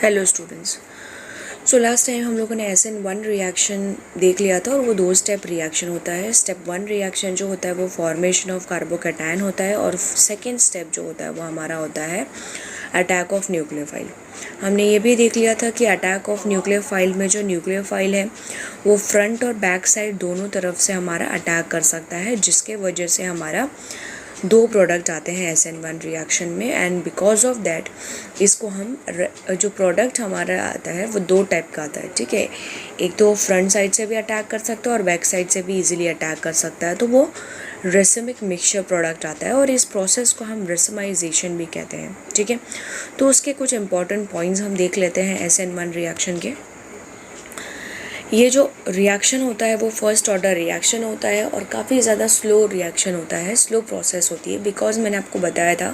Hello students. So last time हम लोगों ने SN1 रिएक्शन देख लिया था और वो 2 स्टेप रिएक्शन होता है। स्टेप 1 रिएक्शन जो होता है वो फॉर्मेशन ऑफ कार्बोकैटायन होता है और सेकेंड स्टेप जो होता है वो हमारा होता है अटैक ऑफ न्यूक्लियोफाइल। हमने ये भी देख लिया था कि अटैक ऑफ न्यूक्लियोफाइल में जो न्यूक्लियोफाइल है वो फ्रंट और बैक साइड दोनों तरफ से हमारा अटैक कर सकता है, जिसके वजह से हमारा 2 प्रोडक्ट आते हैं SN1 रिएक्शन में। एंड बिकॉज ऑफ दैट इसको हम जो प्रोडक्ट हमारा आता है वो 2 टाइप का आता है, ठीक है। एक तो फ्रंट साइड से भी अटैक कर सकता है और बैक साइड से भी इजीली अटैक कर सकता है, तो वो रेसिमिक मिक्सचर प्रोडक्ट आता है और इस प्रोसेस को हम रेसिमाइजेशन भी कहते हैं, ठीक है। तो उसके कुछ इंपॉर्टेंट पॉइंट्स हम देख लेते हैं SN1 रिएक्शन के। ये जो रिएक्शन होता है वो फर्स्ट ऑर्डर रिएक्शन होता है और काफ़ी ज़्यादा स्लो रिएक्शन होता है, स्लो प्रोसेस होती है। बिकॉज मैंने आपको बताया था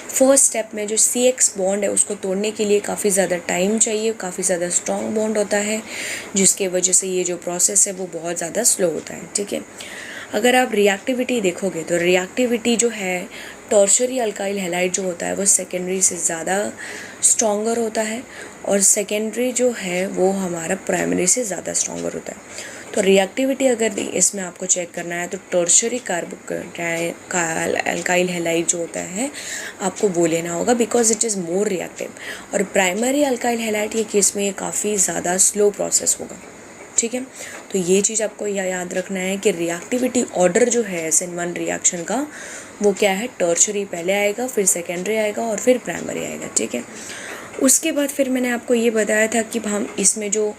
फर्स्ट स्टेप में जो CX बॉन्ड है उसको तोड़ने के लिए काफ़ी ज़्यादा टाइम चाहिए, काफ़ी ज़्यादा स्ट्रॉन्ग बॉन्ड होता है, जिसके वजह से ये जो प्रोसेस है वो बहुत ज़्यादा स्लो होता है, ठीक है। अगर आप रिएक्टिविटी देखोगे तो रिएक्टिविटी जो है टर्शरी अल्काइल हैलाइड जो होता है वो सेकेंडरी से ज़्यादा स्ट्रॉन्गर होता है और सेकेंडरी जो है वो हमारा प्राइमरी से ज़्यादा स्ट्रॉन्गर होता है। तो रिएक्टिविटी अगर इसमें आपको चेक करना है तो टर्शरी अल्काइल हैलाइड जो होता है आपको वो लेना होगा, because it is more reactive. और प्राइमरी अल्काइल हैलाइड के केस में ये काफ़ी ज़्यादा स्लो प्रोसेस होगा, ठीक है। तो ये चीज़ आपको याद रखना है कि रिएक्टिविटी ऑर्डर जो है SN1 रिएक्शन का वो क्या है, टर्शरी पहले आएगा, फिर सेकेंडरी आएगा और फिर प्राइमरी आएगा, ठीक है। उसके बाद फिर मैंने आपको ये बताया था कि हम इसमें जो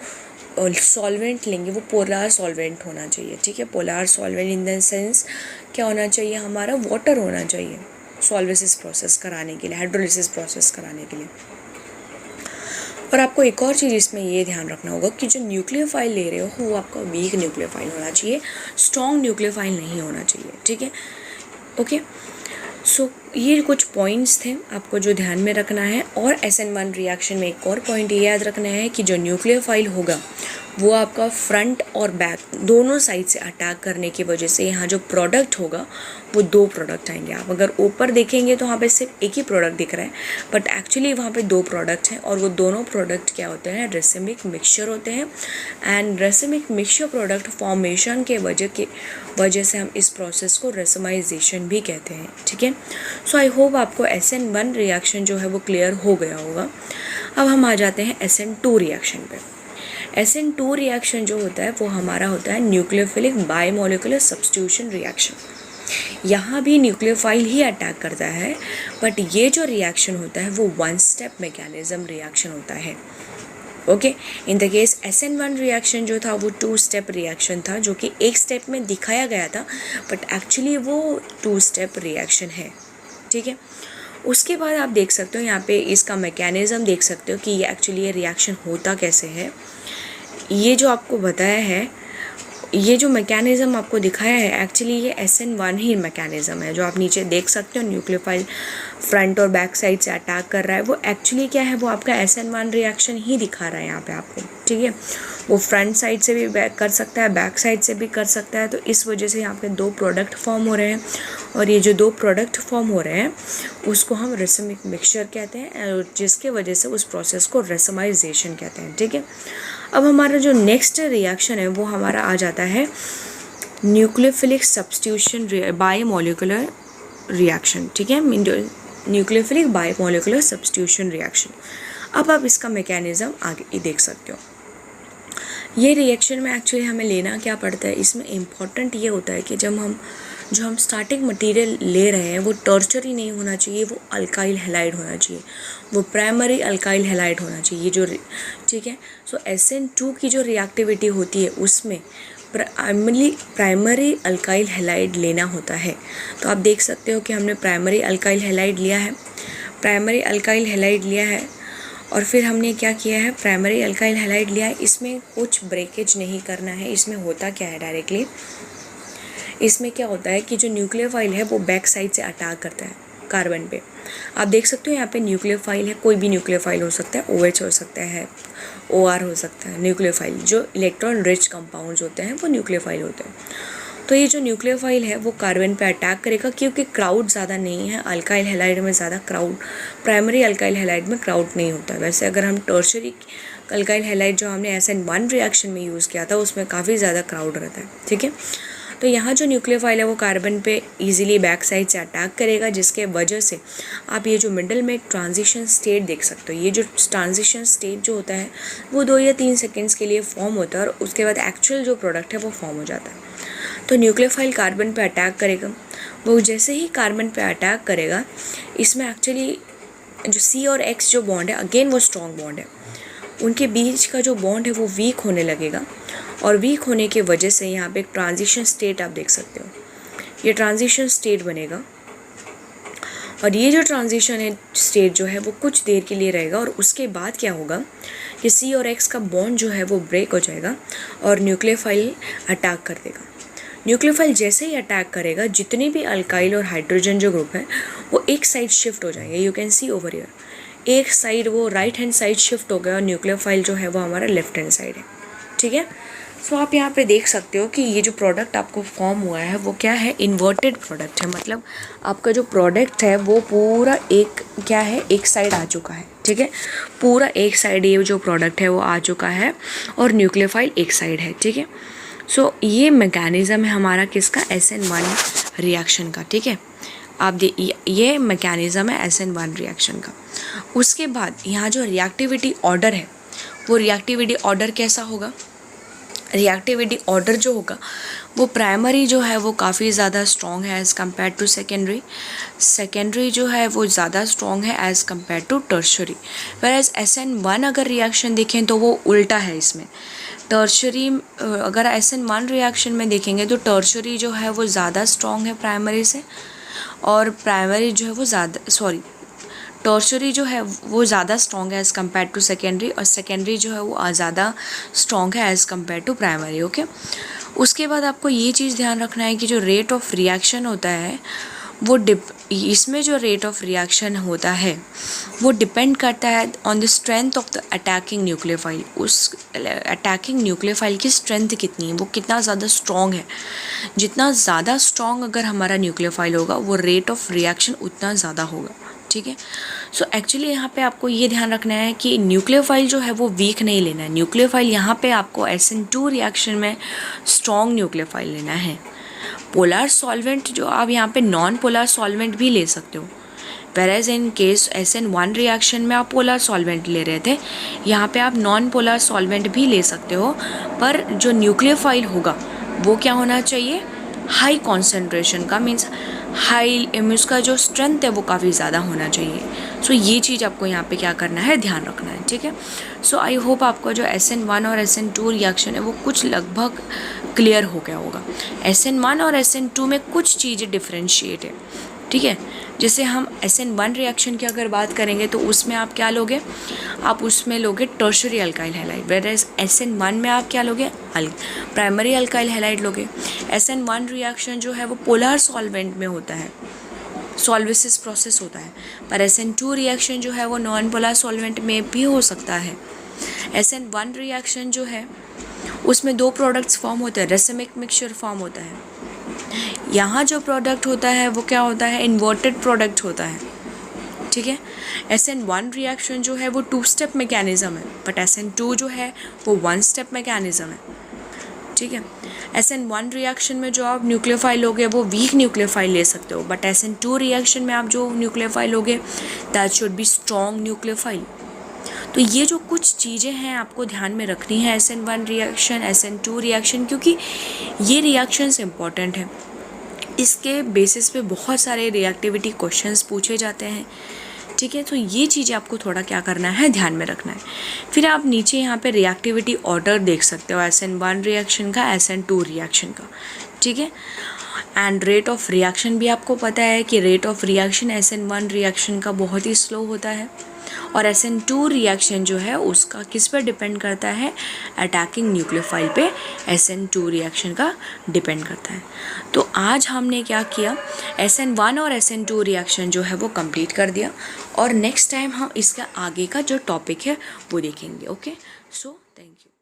सॉल्वेंट लेंगे वो पोलार सॉल्वेंट होना चाहिए, ठीक है। Polar solvent in the sense क्या होना चाहिए, हमारा वाटर होना चाहिए सॉल्वेसिस प्रोसेस कराने के लिए, हाइड्रोलिसिस प्रोसेस कराने के लिए। और आपको एक और चीज़ इसमें ये ध्यान रखना होगा कि जो न्यूक्लियोफाइल ले रहे हो वो आपका वीक न्यूक्लियोफाइल होना चाहिए, स्ट्रॉन्ग न्यूक्लियोफाइल नहीं होना चाहिए, ठीक है। ओके, सो ये कुछ पॉइंट्स थे आपको जो ध्यान में रखना है। और SN1 रिएक्शन में एक और पॉइंट ये याद रखना है कि जो न्यूक्लियोफाइल होगा वो आपका फ्रंट और बैक दोनों साइड से अटैक करने की वजह से यहाँ जो प्रोडक्ट होगा वो 2 प्रोडक्ट आएंगे। आप अगर ऊपर देखेंगे तो वहाँ पे सिर्फ एक ही प्रोडक्ट दिख रहा है, बट एक्चुअली वहाँ पे 2 प्रोडक्ट हैं और वो दोनों प्रोडक्ट क्या होते हैं, रेसिमिक मिक्सचर होते हैं। And racemic mixture product formation के वजह से हम इस प्रोसेस को रेसिमाइजेशन भी कहते हैं, ठीक है। सो आई होप आपको SN1 रिएक्शन जो है वो क्लियर हो गया होगा। अब हम आ जाते हैं SN2 रिएक्शन पे। SN2 रिएक्शन जो होता है वो हमारा होता है न्यूक्लियोफिलिक बायमोलिकुलर सब्स्टिट्यूशन रिएक्शन। यहाँ भी न्यूक्लियोफाइल ही अटैक करता है, बट ये जो रिएक्शन होता है वो 1 स्टेप मैकेनिज्म रिएक्शन होता है। Okay, in the case SN1 reaction जो था वो 2 स्टेप रिएक्शन था, जो कि एक स्टेप में दिखाया गया था, बट एक्चुअली वो 2 स्टेप रिएक्शन है, ठीक है। उसके बाद आप देख सकते हो यहाँ पे इसका मैकेनिज़्म देख सकते हो कि ये एक्चुअली ये रिएक्शन होता कैसे है। ये जो आपको बताया है, ये जो मैकेनिज़्म आपको दिखाया है एक्चुअली ये SN1 ही मैकेनिज़्म है। जो आप नीचे देख सकते हो न्यूक्लियोफाइल फ्रंट और बैक साइड से अटैक कर रहा है, वो एक्चुअली क्या है, वो आपका SN1 रिएक्शन ही दिखा रहा है यहाँ पे आपको, ठीक है। वो फ्रंट साइड से भी कर सकता है, बैक साइड से भी कर सकता है। तो इस वजह से यहाँ पे 2 प्रोडक्ट फॉर्म हो रहे हैं और ये जो 2 प्रोडक्ट फॉर्म हो रहे हैं उसको हम रेसिमिक मिक्सचर कहते हैं, जिसके वजह से उस प्रोसेस को रेसिमाइजेशन कहते हैं, ठीक है। अब हमारा जो नेक्स्ट रिएक्शन है वो हमारा आ जाता है न्यूक्लियोफिलिक सब्स्टिट्यूशन बायोमोलिकुलर रिएक्शन, ठीक है। Nucleophilic biomolecular substitution reaction. अब आप इसका मैकेनिज़्म आगे देख सकते हो। ये रिएक्शन में एक्चुअली हमें लेना क्या पड़ता है, इसमें इम्पॉर्टेंट ये होता है कि जो हम स्टार्टिंग मटेरियल ले रहे हैं वो टर्शरी नहीं होना चाहिए, वो अल्काइल हैलाइड होना चाहिए, वो प्राइमरी अल्काइल हैलाइड होना चाहिए जो, ठीक है। सो SN2 की जो रिएक्टिविटी होती है उसमें प्राइमरी अल्काइल हैलाइड लेना होता है। तो आप देख सकते हो कि हमने प्राइमरी अल्काइल हैलाइड लिया है, और फिर हमने क्या किया है, प्राइमरी अल्काइल हैलाइड लिया है। इसमें कुछ ब्रेकेज नहीं करना है। इसमें होता क्या है, डायरेक्टली इसमें क्या होता है कि जो न्यूक्लियोफाइल है वो बैक साइड से अटैक करता है कार्बन पे। आप देख सकते हो यहाँ पे न्यूक्लियोफाइल है, कोई भी न्यूक्लियोफाइल हो सकता है, OH हो सकता है, OR हो सकता है। न्यूक्लियोफाइल जो इलेक्ट्रॉन रिच कंपाउंड्स होते हैं वो न्यूक्लियोफाइल होते हैं। तो ये जो न्यूक्लियोफाइल है वो कार्बन पे अटैक करेगा, क्योंकि क्राउड ज़्यादा नहीं है अल्काइल हैलाइड में, ज़्यादा क्राउड, प्राइमरी अल्काइल हैलाइड में क्राउड नहीं होता। वैसे अगर हम टर्शरी अल्काइल हैलाइड जो हमने SN1 रिएक्शन में यूज़ किया था उसमें काफ़ी ज़्यादा क्राउड रहता है, ठीक है। तो यहाँ जो न्यूक्लियोफाइल है वो कार्बन पे इजीली बैक साइड से अटैक करेगा, जिसके वजह से आप ये जो मिडल में एक ट्रांजिशन स्टेट देख सकते हो। ये जो ट्रांजिशन स्टेट जो होता है वो 2 या 3 सेकेंड्स के लिए फॉर्म होता है और उसके बाद एक्चुअल जो प्रोडक्ट है वो फॉर्म हो जाता है। तो न्यूक्लियोफाइल कार्बन पे अटैक करेगा, वो जैसे ही कार्बन पे अटैक करेगा इसमें एक्चुअली जो C और X जो बॉन्ड है अगेन वो स्ट्रॉन्ग बॉन्ड है, उनके बीच का जो बॉन्ड है वो वीक होने लगेगा और वीक होने की वजह से यहाँ पे एक ट्रांजिशन स्टेट आप देख सकते हो, ये ट्रांजिशन स्टेट बनेगा। और ये जो ट्रांजिशन स्टेट जो है वो कुछ देर के लिए रहेगा और उसके बाद क्या होगा कि C और X का बॉन्ड जो है वो ब्रेक हो जाएगा और न्यूक्लियोफाइल अटैक कर देगा। न्यूक्लियोफाइल जैसे ही अटैक करेगा जितने भी अल्काइल और हाइड्रोजन जो ग्रुप है वो एक साइड शिफ्ट हो जाएंगे। You can see over here, एक साइड वो राइट हैंड साइड शिफ्ट हो गया और न्यूक्लियोफाइल जो है वो हमारा लेफ्ट हैंड साइड है, ठीक है। सो आप यहाँ पे देख सकते हो कि ये जो प्रोडक्ट आपको फॉर्म हुआ है वो क्या है, इन्वर्टेड प्रोडक्ट है। मतलब आपका जो प्रोडक्ट है वो पूरा एक क्या है, एक साइड आ चुका है, ठीक है। पूरा एक साइड ये जो प्रोडक्ट है वो आ चुका है और न्यूक्लियोफाइल एक साइड है, ठीक है। सो ये मैकेनिज़्म है हमारा किसका, SN1 रिएक्शन का, ठीक है। आप ये मैकेनिज़्म है SN1 रिएक्शन का। उसके बाद यहाँ जो रिएक्टिविटी ऑर्डर है वो रिएक्टिविटी ऑर्डर कैसा होगा, रिएक्टिविटी ऑर्डर जो होगा वो प्राइमरी जो है वो काफ़ी ज़्यादा स्ट्रॉन्ग है as compared to secondary, secondary जो है वो ज़्यादा स्ट्रॉन्ग है as compared to tertiary. Whereas SN1 अगर रिएक्शन देखें तो वो उल्टा है इसमें। टर्शरी अगर SN1 रिएक्शन में देखेंगे तो टर्शरी जो है वो ज़्यादा स्ट्रॉन्ग है प्राइमरी से, और प्राइमरी जो है वो टर्शरी जो है वो ज़्यादा स्ट्रॉन्ग है एज़ कम्पेयर टू सेकेंडरी, और सेकेंडरी जो है वो ज़्यादा स्ट्रॉन्ग है as compared to primary, okay. उसके बाद आपको ये चीज़ ध्यान रखना है कि जो रेट ऑफ रिएक्शन होता है वो इसमें जो रेट ऑफ रिएक्शन होता है वो डिपेंड करता है on the strength of the attacking nucleophile. उस अटैकिंग न्यूक्लियोफाइल की स्ट्रेंथ कितनी है, वो कितना ज़्यादा स्ट्रॉन्ग है। जितना ज़्यादा स्ट्रॉन्ग अगर हमारा न्यूक्लियोफाइल होगा वो रेट ऑफ रिएक्शन उतना ज़्यादा होगा, ठीक है। सो एक्चुअली यहाँ पे आपको ये ध्यान रखना है कि न्यूक्लियोफाइल जो है वो वीक नहीं लेना है। न्यूक्लियोफाइल यहाँ पे आपको SN2 रिएक्शन में स्ट्रॉन्ग न्यूक्लियोफाइल लेना है। पोलर सॉल्वेंट जो आप यहाँ पे नॉन पोलर सॉल्वेंट भी ले सकते हो, whereas in case SN1 reaction में आप पोलर सॉल्वेंट ले रहे थे, यहाँ पे आप नॉन पोलर सॉल्वेंट भी ले सकते हो, पर जो न्यूक्लियोफाइल होगा वो क्या होना चाहिए, हाई कॉन्सेंट्रेशन का, मीन्स हाई उसका जो स्ट्रेंथ है वो काफ़ी ज़्यादा होना चाहिए। सो ये चीज़ आपको यहाँ पे क्या करना है, ध्यान रखना है, ठीक है। सो आई होप आपका जो SN1 और SN2 रिएक्शन है वो कुछ लगभग क्लियर हो गया होगा। SN1 और SN2 में कुछ चीज़ें डिफ्रेंशिएट है, ठीक है। जैसे हम SN1 रिएक्शन की अगर बात करेंगे तो उसमें आप क्या लोगे, आप उसमें लोगे tertiary alkyl halide, whereas SN1 में आप क्या लोगे, प्राइमरी अल्काइल हैलाइड लोगे। SN1 रिएक्शन जो है वो पोलर सॉल्वेंट में होता है, सॉल्वेसिस प्रोसेस होता है, पर SN2 रिएक्शन जो है वो नॉन पोलर सॉल्वेंट में भी हो सकता है। SN1 रिएक्शन जो है उसमें 2 प्रोडक्ट्स फॉर्म होते हैं, रेसिमिक मिक्सचर फॉर्म होता है। यहाँ जो प्रोडक्ट होता है वो क्या होता है, इन्वर्टेड प्रोडक्ट होता है, ठीक है। SN1 रिएक्शन जो है वो 2 स्टेप मैकेनिज़्म है, बट SN2 जो है वो 1 स्टेप मैकेनिज़्म है, ठीक है। SN1 रिएक्शन में जो आप न्यूक्लियोफाइल लोगे वो वीक न्यूक्लियोफाइल ले सकते हो, बट SN2 रिएक्शन में आप जो न्यूक्लियोफाइल लोगे that should be strong nucleophile. तो ये जो कुछ चीज़ें हैं आपको ध्यान में रखनी है SN1 रिएक्शन, SN2 रिएक्शन, क्योंकि ये रिएक्शंस इंपॉर्टेंट है। इसके बेसिस पे बहुत सारे रिएक्टिविटी क्वेश्चंस पूछे जाते हैं, ठीक है। तो ये चीज़ें आपको थोड़ा क्या करना है, ध्यान में रखना है। फिर आप नीचे यहाँ पे रिएक्टिविटी ऑर्डर देख सकते हो SN1 रिएक्शन का, SN2 रिएक्शन का, ठीक है। एंड रेट ऑफ रिएक्शन भी आपको पता है कि rate of reaction SN1 reaction का बहुत ही स्लो होता है, और SN2 रिएक्शन जो है उसका किस पर डिपेंड करता है, अटैकिंग न्यूक्लियोफाइल पे SN2 रिएक्शन का डिपेंड करता है। तो आज हमने क्या किया, SN1 और SN2 रिएक्शन जो है वो कंप्लीट कर दिया, और नेक्स्ट टाइम हम इसका आगे का जो टॉपिक है वो देखेंगे, ओके। So thank you.